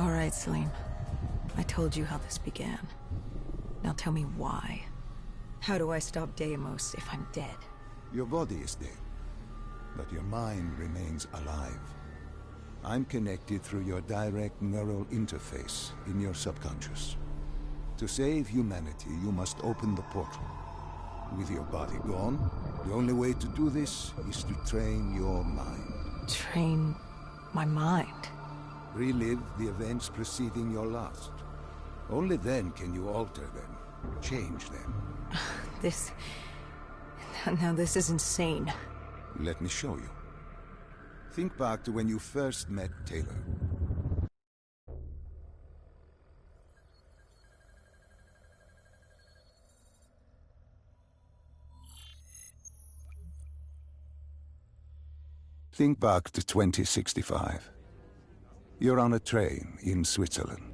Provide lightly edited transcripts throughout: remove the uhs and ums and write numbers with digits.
All right, Salim. I told you how this began. Now tell me why. How do I stop Deimos if I'm dead? Your body is dead, but your mind remains alive. I'm connected through your direct neural interface in your subconscious. To save humanity, you must open the portal. With your body gone, the only way to do this is to train your mind. Train my mind? Relive the events preceding your last. Only then can you alter them, change them. Now this is insane. Let me show you. Think back to when you first met Taylor. Think back to 2065. You're on a train in Switzerland.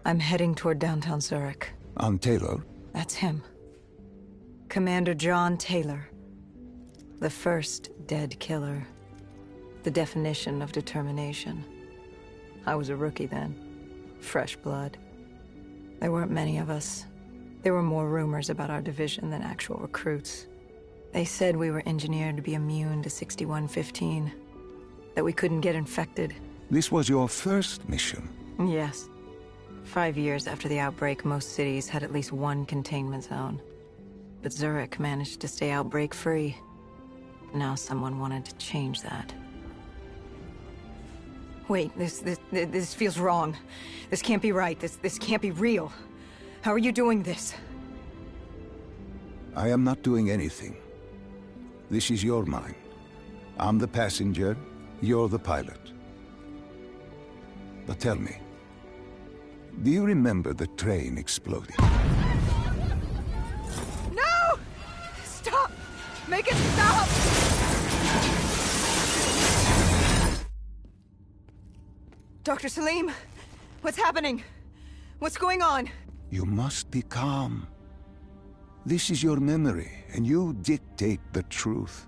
I'm heading toward downtown Zurich. On Taylor? That's him. Commander John Taylor. The first dead killer. The definition of determination. I was a rookie then. Fresh blood. There weren't many of us. There were more rumors about our division than actual recruits. They said we were engineered to be immune to 6115. That we couldn't get infected. This was your first mission? Yes. 5 years after the outbreak, most cities had at least one containment zone. But Zurich managed to stay outbreak-free. Now someone wanted to change that. Wait, this feels wrong. This can't be right. This can't be real. How are you doing this? I am not doing anything. This is your mind. I'm the passenger, you're the pilot. But tell me, do you remember the train exploding? No! Stop! Make it stop! Dr. Salim, what's happening? What's going on? You must be calm. This is your memory, and you dictate the truth.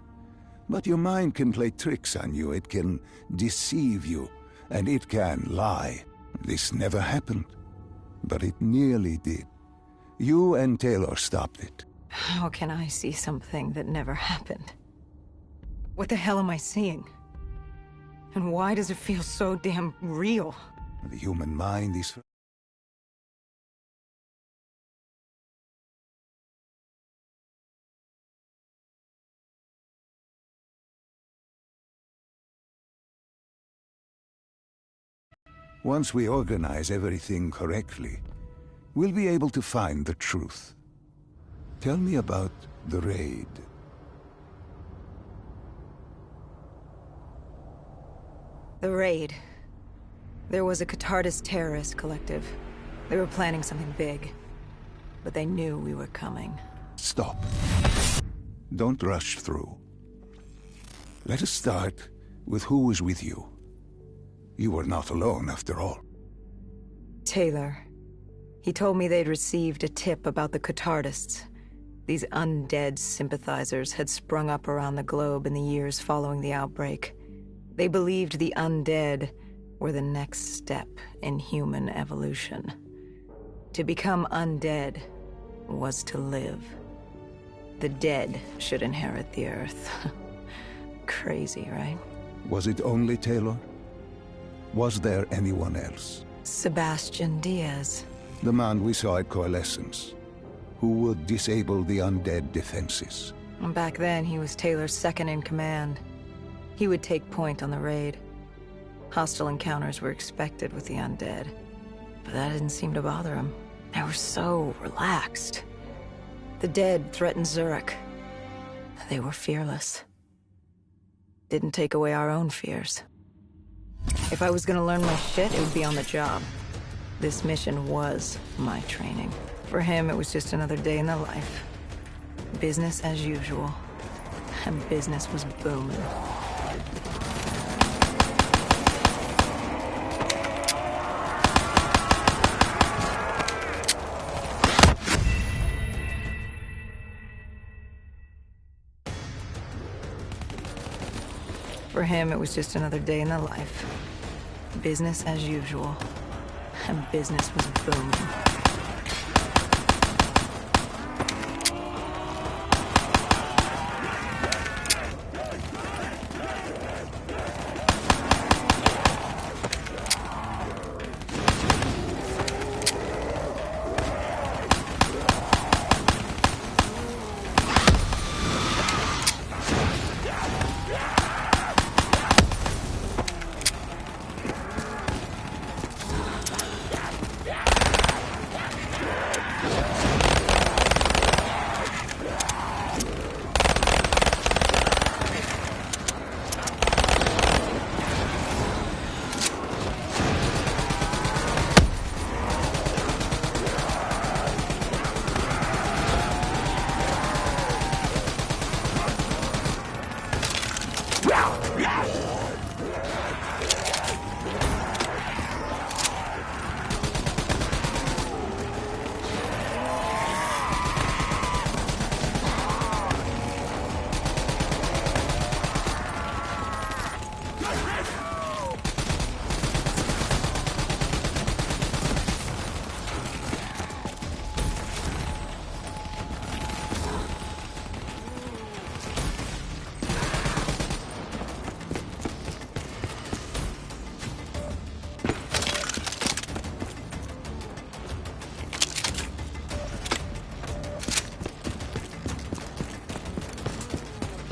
But your mind can play tricks on you. It can deceive you, and it can lie. This never happened, but it nearly did. You and Taylor stopped it. How can I see something that never happened? What the hell am I seeing? And why does it feel so damn real? The human mind is... Once we organize everything correctly, we'll be able to find the truth. Tell me about the raid. The raid. There was a Catardist terrorist collective. They were planning something big, but they knew we were coming. Stop. Don't rush through. Let us start with who was with you. You were not alone, after all. Taylor. He told me they'd received a tip about the Catardists. These undead sympathizers had sprung up around the globe in the years following the outbreak. They believed the undead were the next step in human evolution. To become undead was to live. The dead should inherit the Earth. Crazy, right? Was it only Taylor? Was there anyone else? Sebastian Diaz. The man we saw at Coalescence, who would disable the undead defenses. Back then, he was Taylor's second in command. He would take point on the raid. Hostile encounters were expected with the undead, but that didn't seem to bother him. They were so relaxed. The dead threatened Zurich. They were fearless. Didn't take away our own fears. If I was gonna learn my shit, it would be on the job. This mission was my training. For him, it was just another day in the life. Business as usual. And business was booming. For him, it was just another day in the life. Business as usual. And business was booming.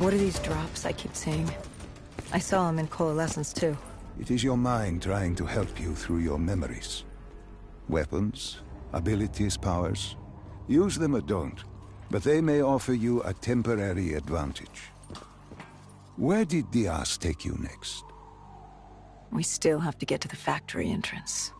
What are these drops I keep seeing? I saw them in coalescence too. It is your mind trying to help you through your memories. Weapons, abilities, powers. Use them or don't, but they may offer you a temporary advantage. Where did Diaz take you next? We still have to get to the factory entrance.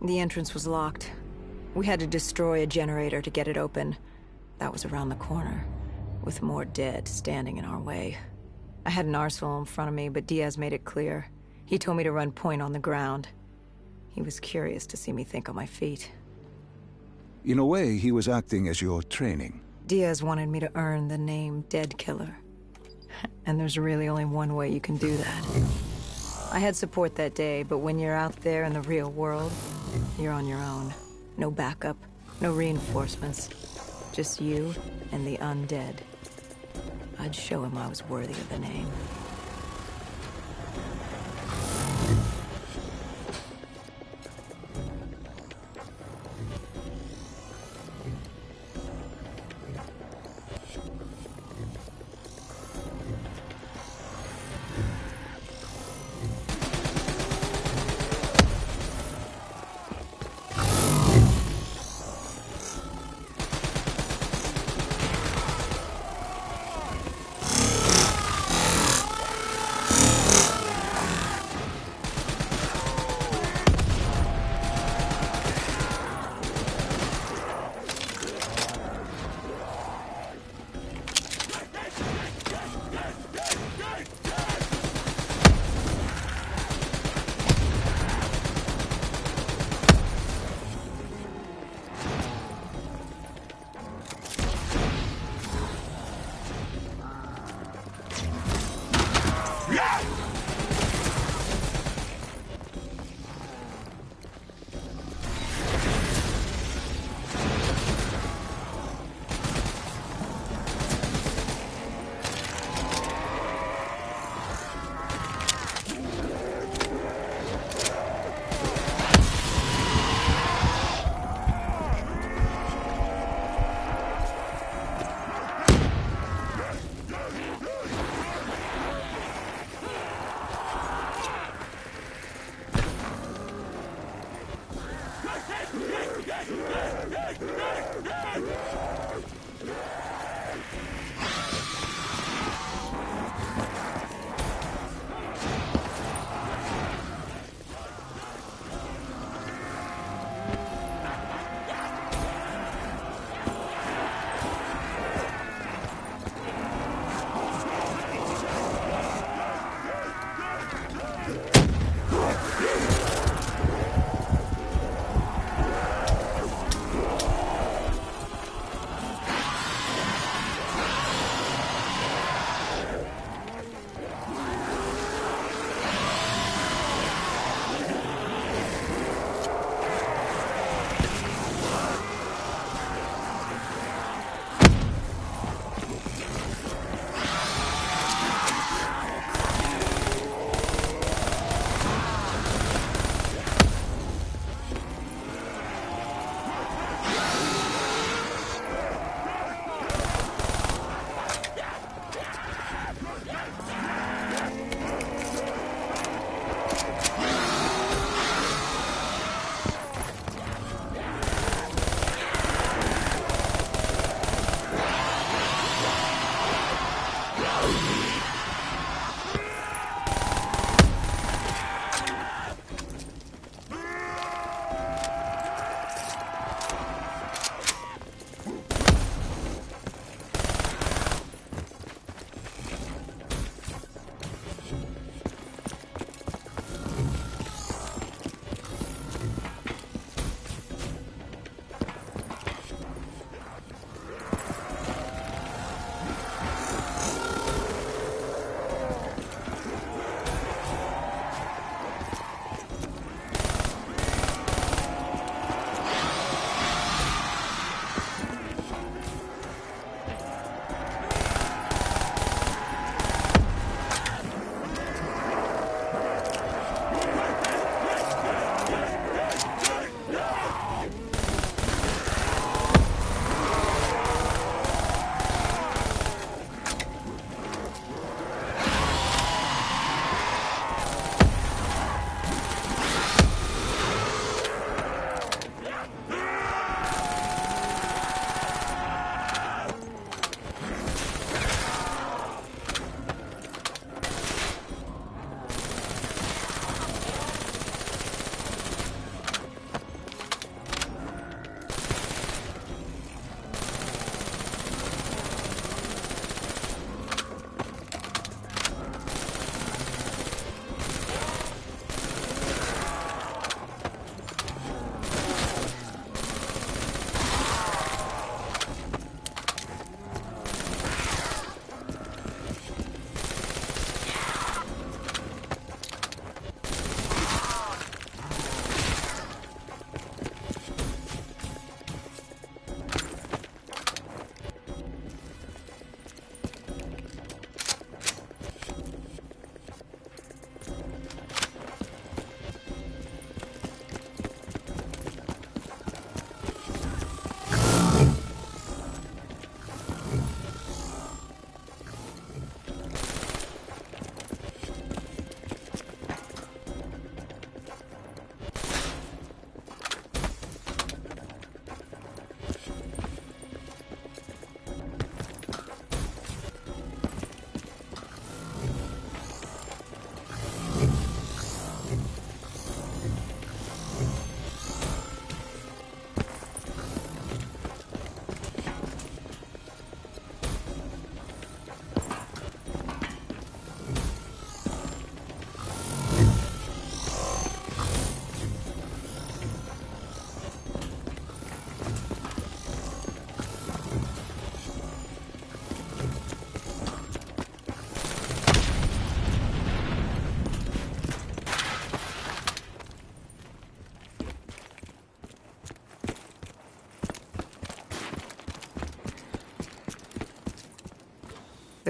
The entrance was locked. We had to destroy a generator to get it open. That was around the corner, with more dead standing in our way. I had an arsenal in front of me, but Diaz made it clear. He told me to run point on the ground. He was curious to see me think on my feet. In a way, he was acting as your training. Diaz wanted me to earn the name Dead Killer. And there's really only one way you can do that. I had support that day, but when you're out there in the real world, you're on your own. No backup, no reinforcements. Just you and the undead. I'd show him I was worthy of the name.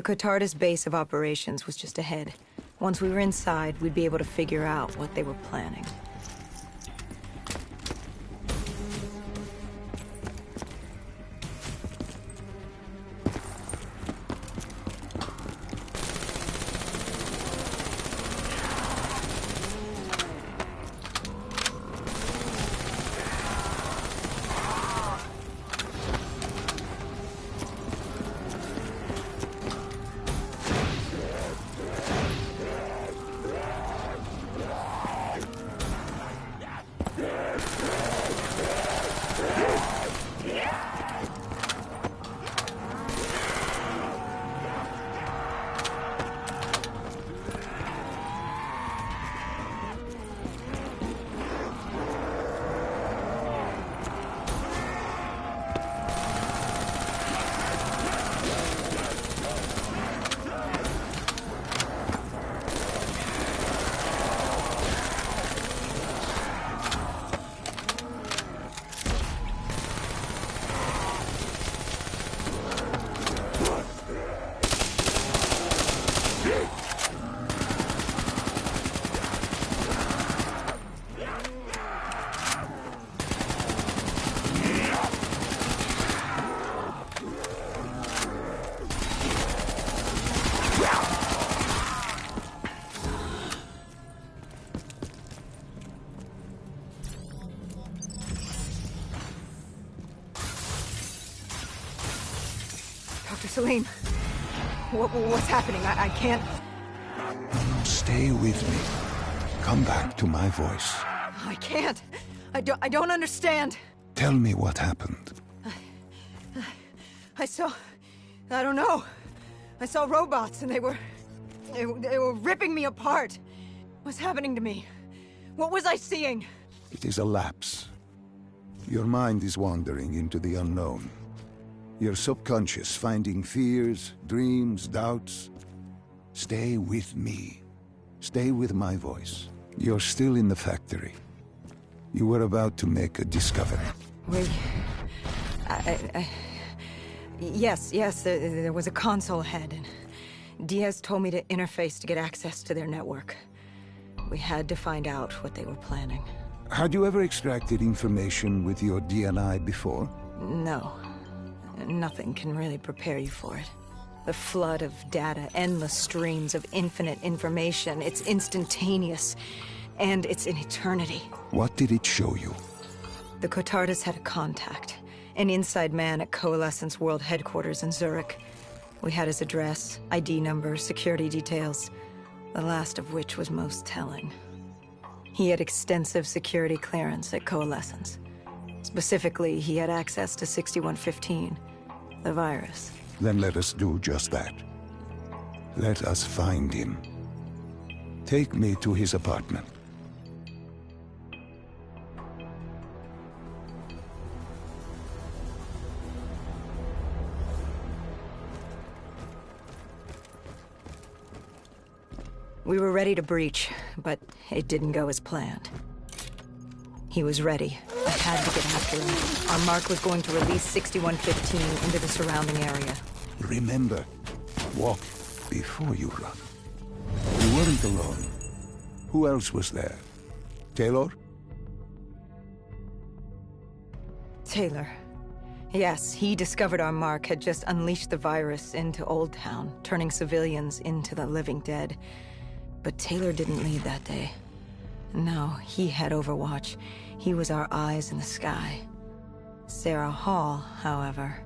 The Cotarda's base of operations was just ahead. Once we were inside, we'd be able to figure out what they were planning. Dr. Salim, what's happening? I can't... Stay with me. Come back to my voice. I can't. I don't understand. Tell me what happened. I don't know. I saw robots and they were ripping me apart. What's happening to me? What was I seeing? It is a lapse. Your mind is wandering into the unknown. Your subconscious finding fears, dreams, doubts. Stay with me. Stay with my voice. You're still in the factory. You were about to make a discovery. Yes, there was a console ahead, and Diaz told me to interface to get access to their network. We had to find out what they were planning. Had you ever extracted information with your DNI before? No. Nothing can really prepare you for it. The flood of data, endless streams of infinite information, it's instantaneous, and it's in eternity. What did it show you? The Cotardas had a contact, an inside man at Coalescence World Headquarters in Zurich. We had his address, ID number, security details, the last of which was most telling. He had extensive security clearance at Coalescence. Specifically, he had access to 6115, the virus. Then let us do just that. Let us find him. Take me to his apartment. We were ready to breach, but it didn't go as planned. He was ready. I had to get after him. Our mark was going to release 6115 into the surrounding area. Remember, walk before you run. You weren't alone. Who else was there? Taylor? Taylor. Yes, he discovered our mark had just unleashed the virus into Old Town, turning civilians into the living dead. But Taylor didn't lead that day. No, he had Overwatch. He was our eyes in the sky. Sarah Hall, however...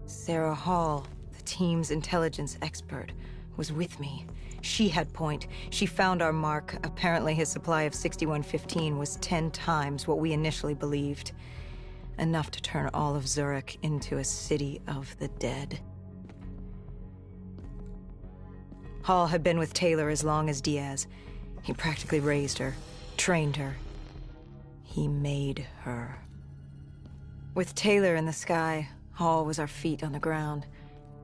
Sarah Hall, the team's intelligence expert, was with me. She had point. She found our mark. Apparently his supply of 6115 was 10 times what we initially believed. Enough to turn all of Zurich into a city of the dead. Hall had been with Taylor as long as Diaz. He practically raised her, trained her. He made her. With Taylor in the sky, Hall was our feet on the ground.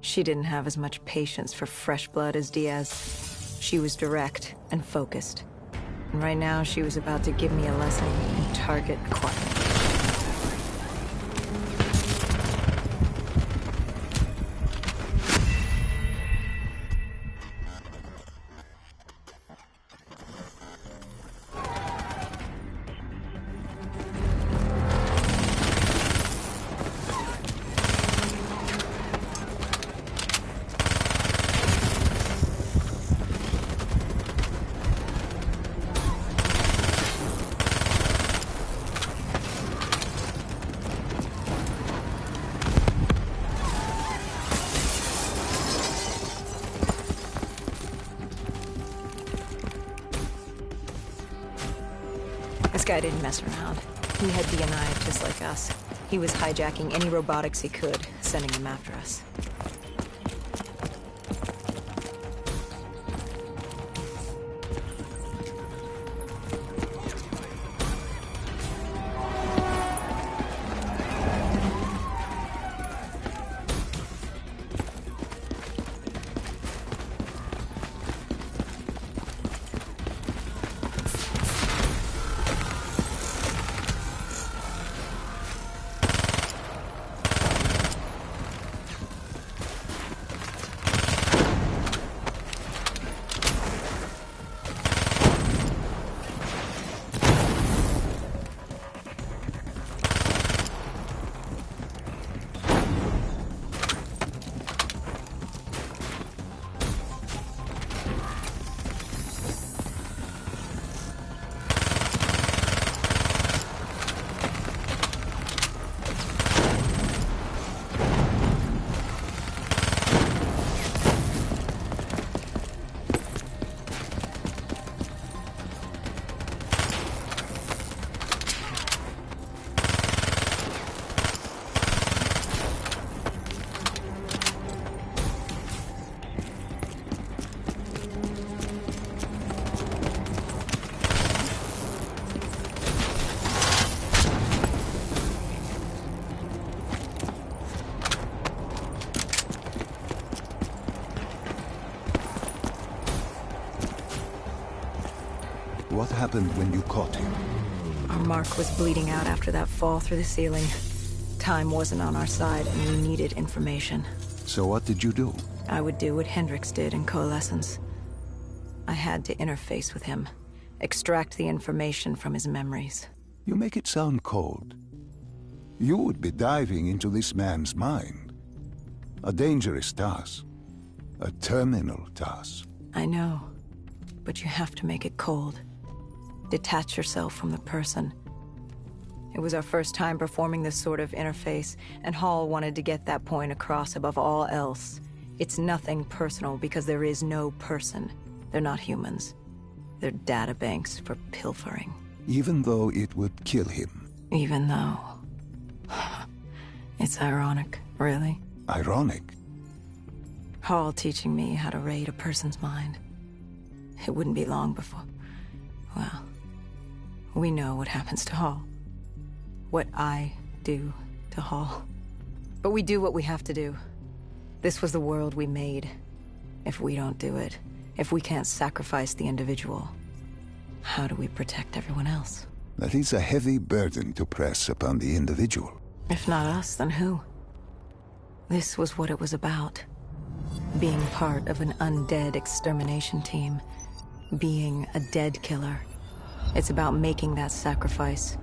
She didn't have as much patience for fresh blood as Diaz. She was direct and focused. And right now, she was about to give me a lesson in target acquiring. This guy didn't mess around. He had DNI just like us. He was hijacking any robotics he could, sending them after us. What happened when you caught him? Our mark was bleeding out after that fall through the ceiling. Time wasn't on our side, and we needed information. So what did you do? I would do what Hendrix did in Coalescence. I had to interface with him, extract the information from his memories. You make it sound cold. You would be diving into this man's mind. A dangerous task. A terminal task. I know, but you have to make it cold. Detach yourself from the person. It was our first time performing this sort of interface, and Hall wanted to get that point across above all else. It's nothing personal because there is no person. They're not humans. They're data banks for pilfering. Even though it would kill him. Even though... It's ironic, really. Ironic? Hall teaching me how to raid a person's mind. It wouldn't be long before... Well, we know what happens to Hall. What I do to Hall. But we do what we have to do. This was the world we made. If we don't do it, if we can't sacrifice the individual, how do we protect everyone else? That is a heavy burden to press upon the individual. If not us, then who? This was what it was about. Being part of an undead extermination team. Being a dead killer. It's about making that sacrifice.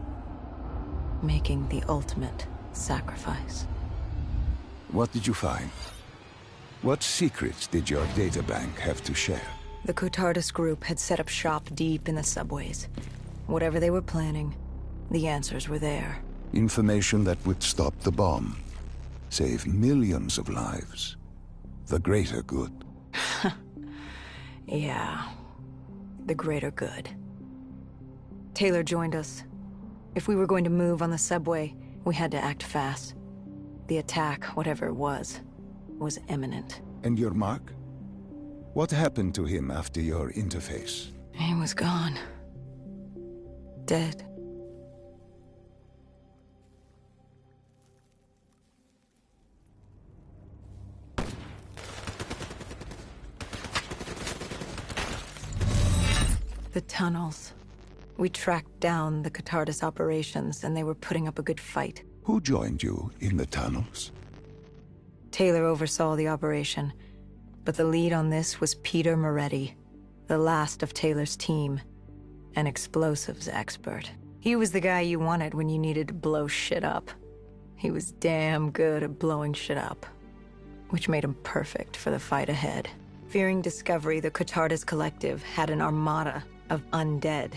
Making the ultimate sacrifice. What did you find? What secrets did your databank have to share? The Cotardus group had set up shop deep in the subways. Whatever they were planning, the answers were there. Information that would stop the bomb. Save millions of lives. The greater good. Yeah. The greater good. Taylor joined us. If we were going to move on the subway, we had to act fast. The attack, whatever it was imminent. And your mark? What happened to him after your interface? He was gone. Dead. The tunnels. We tracked down the Cotardus operations, and they were putting up a good fight. Who joined you in the tunnels? Taylor oversaw the operation, but the lead on this was Peter Moretti, the last of Taylor's team, an explosives expert. He was the guy you wanted when you needed to blow shit up. He was damn good at blowing shit up, which made him perfect for the fight ahead. Fearing discovery, the Cotardus Collective had an armada of undead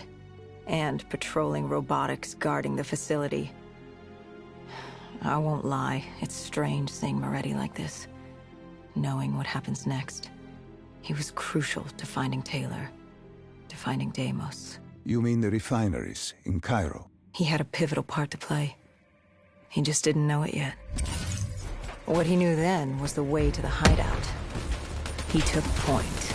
and patrolling robotics guarding the facility. I won't lie, it's strange seeing Moretti like this, knowing what happens next. He was crucial to finding Taylor, to finding Deimos. You mean the refineries in Cairo? He had a pivotal part to play. He just didn't know it yet. What he knew then was the way to the hideout. He took point.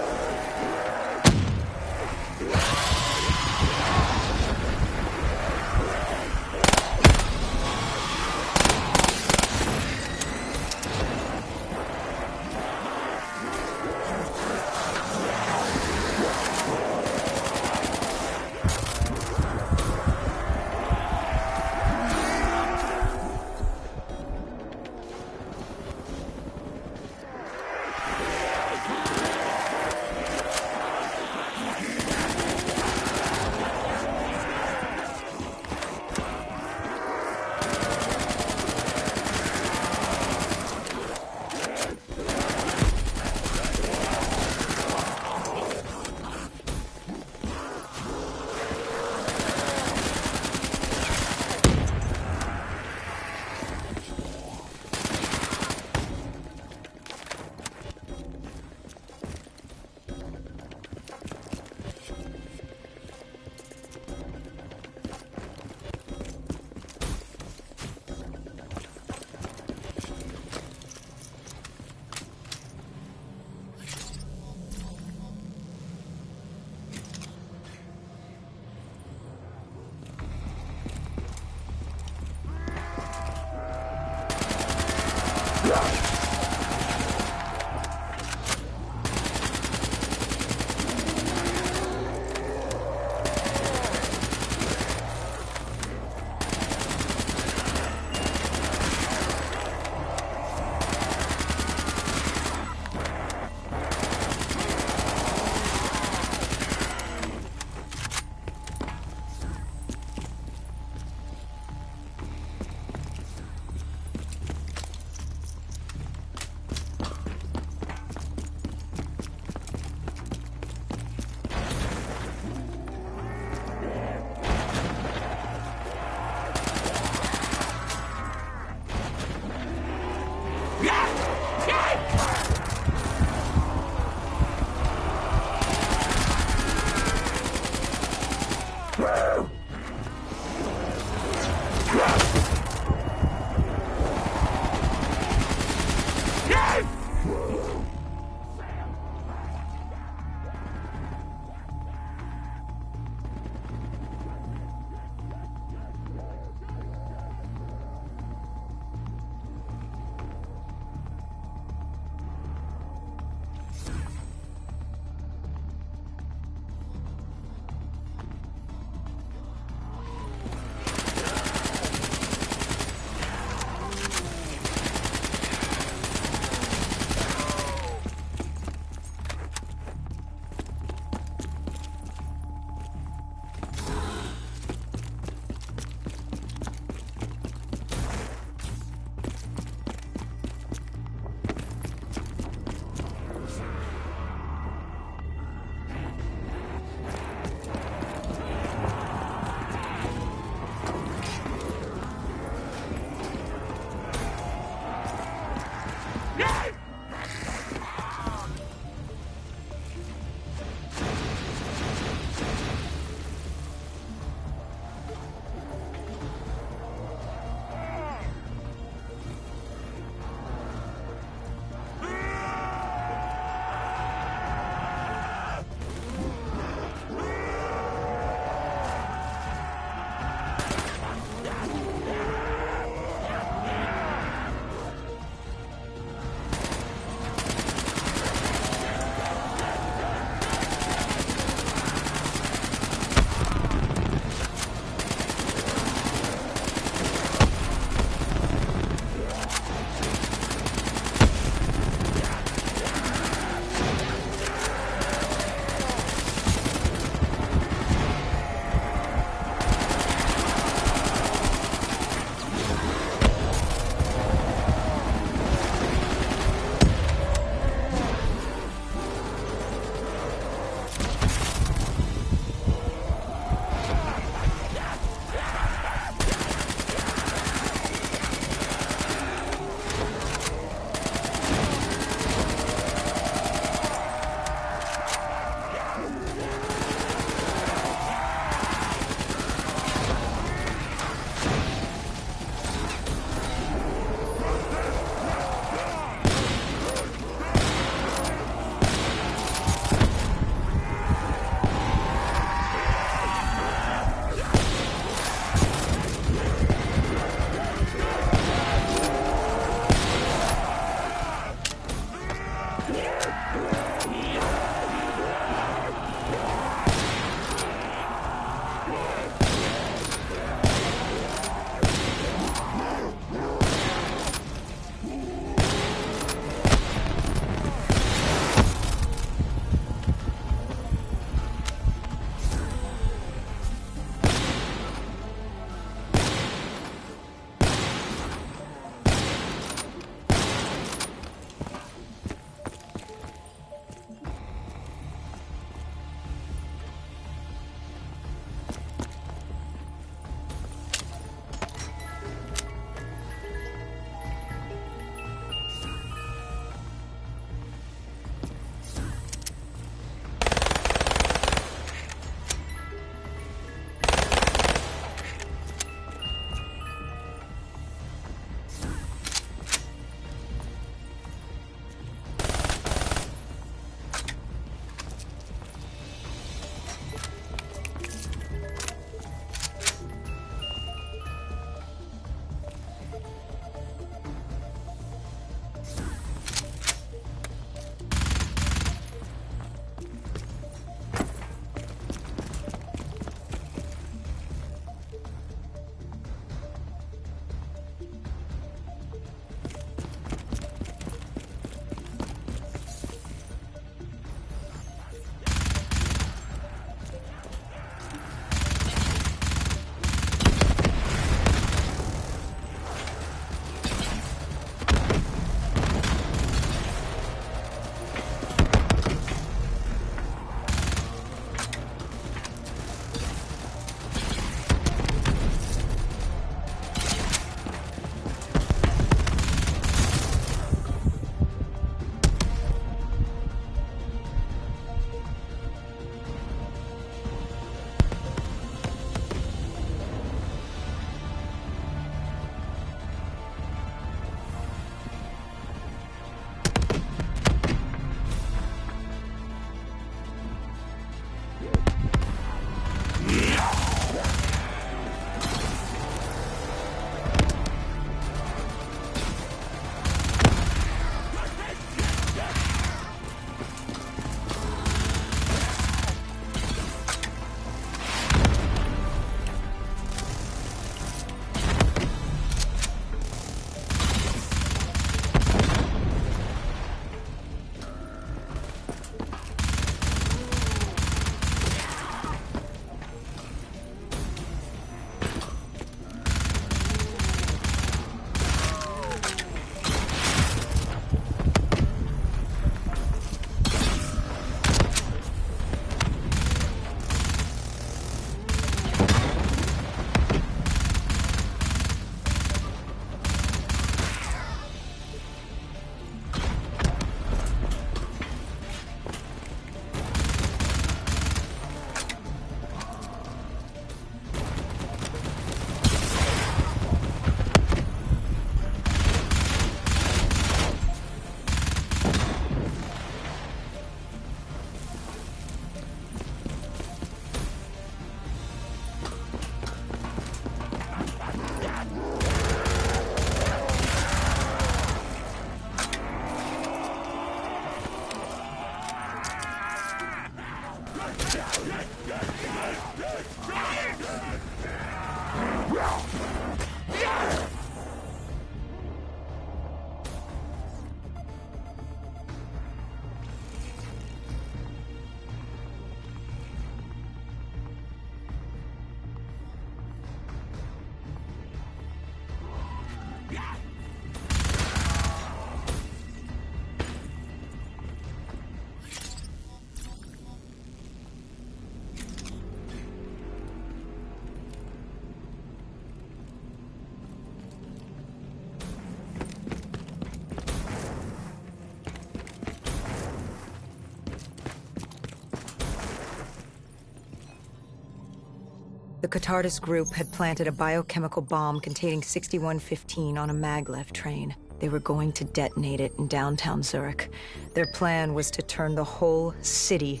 The Catardus group had planted a biochemical bomb containing 6115 on a maglev train. They were going to detonate it in downtown Zurich. Their plan was to turn the whole city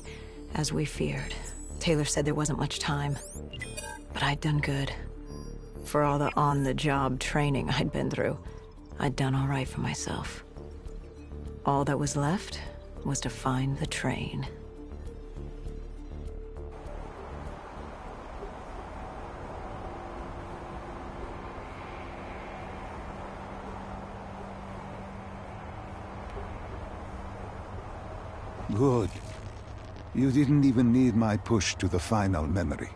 as we feared. Taylor said there wasn't much time, but I'd done good. For all the on-the-job training I'd been through, I'd done all right for myself. All that was left was to find the train. Good. You didn't even need my push to the final memory.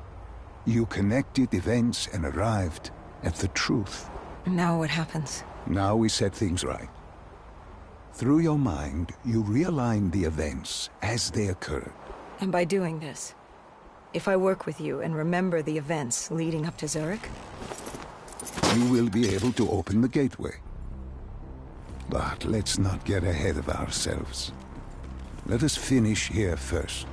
You connected events and arrived at the truth. Now what happens? Now we set things right. Through your mind, you realign the events as they occurred. And by doing this, if I work with you and remember the events leading up to Zurich, you will be able to open the gateway. But let's not get ahead of ourselves. Let us finish here first.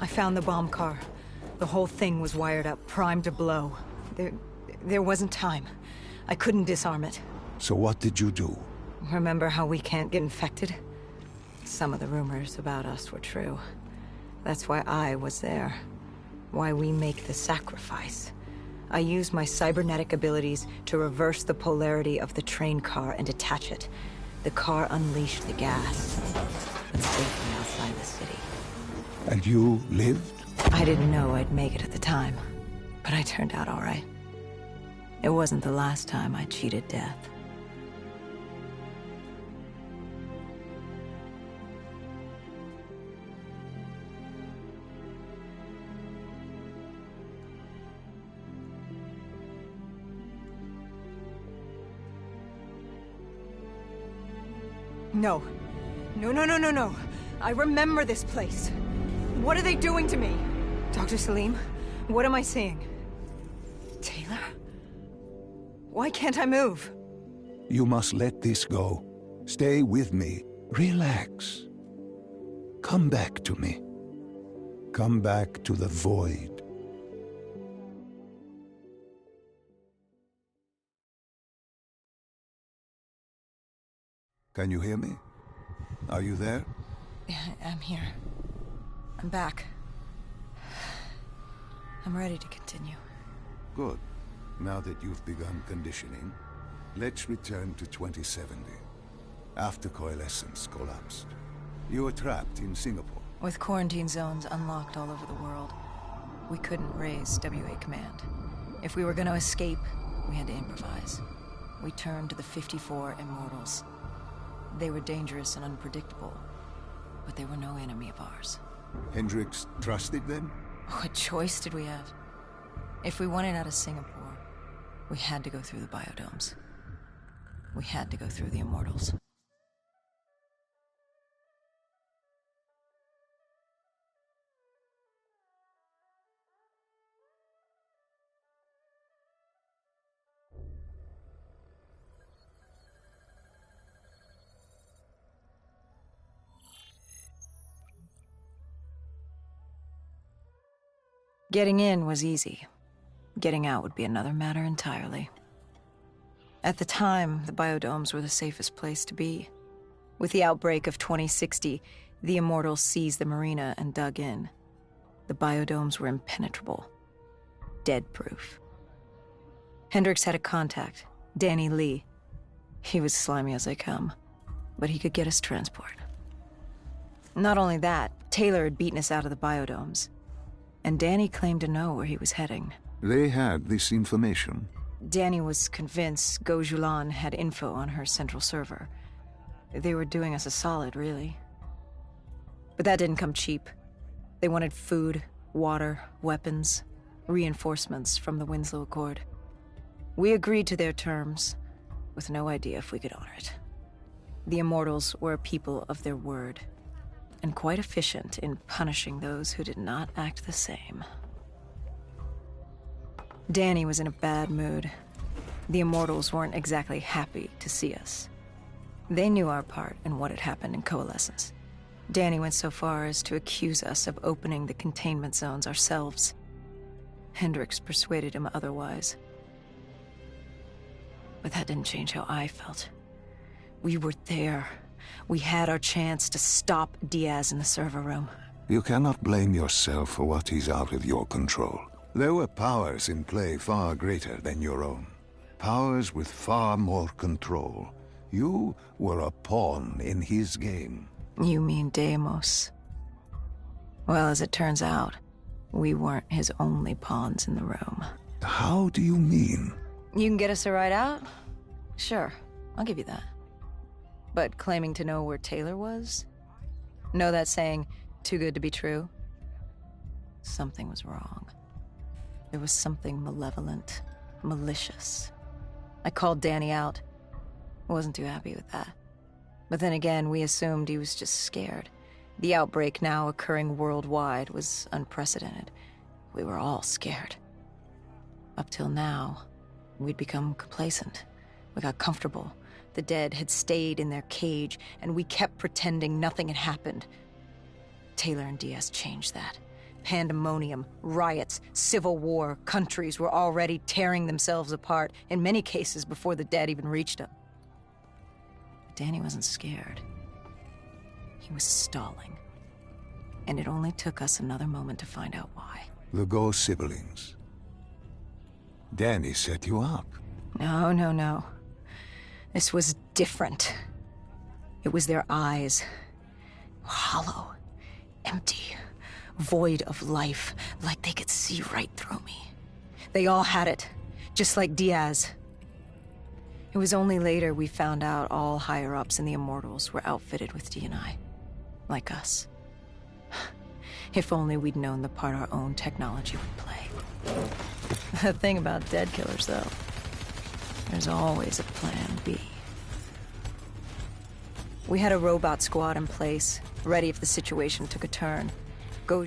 I found the bomb car. The whole thing was wired up, primed to blow. There wasn't time. I couldn't disarm it. So what did you do? Remember how we can't get infected? Some of the rumors about us were true. That's why I was there. Why we make the sacrifice. I used my cybernetic abilities to reverse the polarity of the train car and detach it. The car unleashed the gas, but safely outside the city. And you lived? I didn't know I'd make it at the time, but I turned out all right. It wasn't the last time I cheated death. No. No. I remember this place. What are they doing to me? Dr. Salim, what am I seeing? Taylor? Why can't I move? You must let this go. Stay with me. Relax. Come back to me. Come back to the void. Can you hear me? Are you there? Yeah, I'm here. I'm back. I'm ready to continue. Good. Now that you've begun conditioning, let's return to 2070. After Coalescence collapsed. You were trapped in Singapore. With quarantine zones unlocked all over the world, we couldn't raise WA command. If we were going to escape, we had to improvise. We turned to the 54 Immortals. They were dangerous and unpredictable, but they were no enemy of ours. Hendricks trusted them? What choice did we have? If we wanted out of Singapore, we had to go through the biodomes. We had to go through the Immortals. Getting in was easy. Getting out would be another matter entirely. At the time, the biodomes were the safest place to be. With the outbreak of 2060, the Immortals seized the marina and dug in. The biodomes were impenetrable. Dead-proof. Hendricks had a contact, Danny Lee. He was slimy as they come, but he could get us transport. Not only that, Taylor had beaten us out of the biodomes. And Danny claimed to know where he was heading. They had this information. Danny was convinced Gojulan had info on her central server. They were doing us a solid, really. But that didn't come cheap. They wanted food, water, weapons, reinforcements from the Winslow Accord. We agreed to their terms, with no idea if we could honor it. The Immortals were a people of their word, and quite efficient in punishing those who did not act the same. Danny was in a bad mood. The Immortals weren't exactly happy to see us. They knew our part in what had happened in Coalescence. Danny went so far as to accuse us of opening the containment zones ourselves. Hendricks persuaded him otherwise. But that didn't change how I felt. We were there. We had our chance to stop Diaz in the server room. You cannot blame yourself for what is out of your control. There were powers in play far greater than your own. Powers with far more control. You were a pawn in his game. You mean Deimos? Well, as it turns out, we weren't his only pawns in the room. How do you mean? You can get us a ride out? Sure, I'll give you that. But claiming to know where Taylor was? Know that saying, too good to be true? Something was wrong. There was something malevolent, malicious. I called Danny out. Wasn't too happy with that. But then again, we assumed he was just scared. The outbreak now occurring worldwide was unprecedented. We were all scared. Up till now, we'd become complacent. We got comfortable. The dead had stayed in their cage, and we kept pretending nothing had happened. Taylor and Diaz changed that. Pandemonium, riots, civil war, countries were already tearing themselves apart, in many cases before the dead even reached him. But Danny wasn't scared. He was stalling. And it only took us another moment to find out why. The Ghost siblings. Danny set you up. No. This was different. It was their eyes. Hollow. Empty. Void of life. Like they could see right through me. They all had it. Just like Diaz. It was only later we found out all higher-ups in the Immortals were outfitted with D&I. Like us. If only we'd known the part our own technology would play. The thing about dead killers, though, there's always a plan B. We had a robot squad in place, ready if the situation took a turn. Go